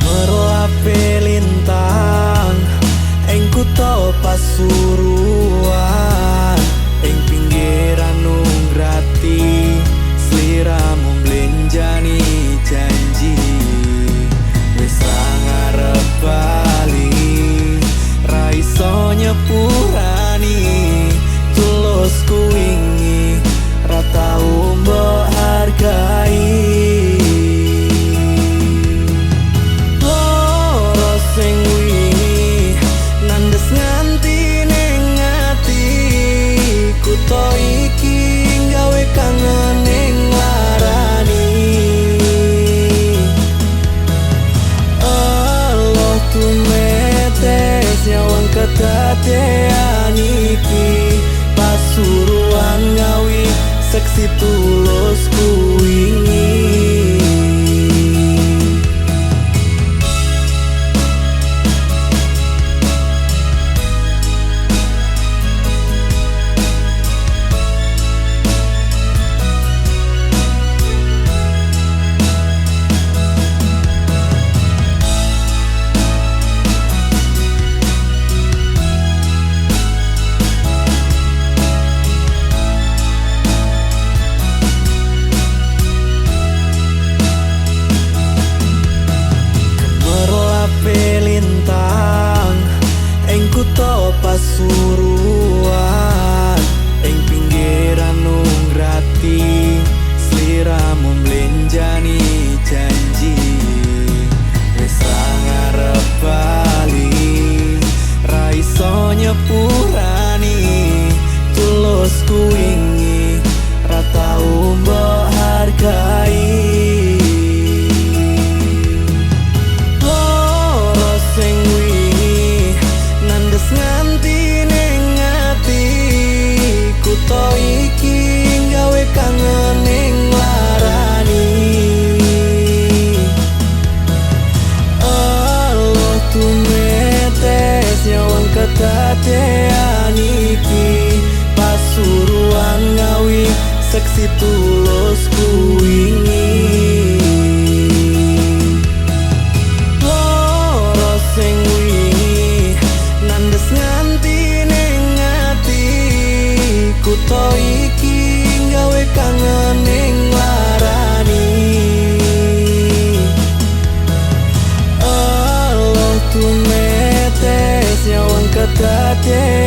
Merlape lintang ing kutha Pasuruan, ing pinggiran Nunggrati sliramu mblenjani janji. Wis ra ngarep bali, ra iso nyepurani tulusku wingi, ra tau mbok hargai. Kutha iki gawe kangen ning larani, Allah tumetes nyawang kedadean iki. Pasuruan ngawi seksi tulusku wingi. Kutha Pasuruan, ing pinggiran Nunggrati sliramu mblenjani janji. Wis ra ngarep bali, ra iso nyepurani tulusku wingi, ra tau mbok hargai. Nganti ning ati kutha iki gawe kangen ning larani, Allah tumetes nyawang kedadean iki. Pasuruan ngawi seksi tulusku wingi. Nganti ning ati kutha iki gawe kangen ning larani, Allah tumetes nyawang kedadean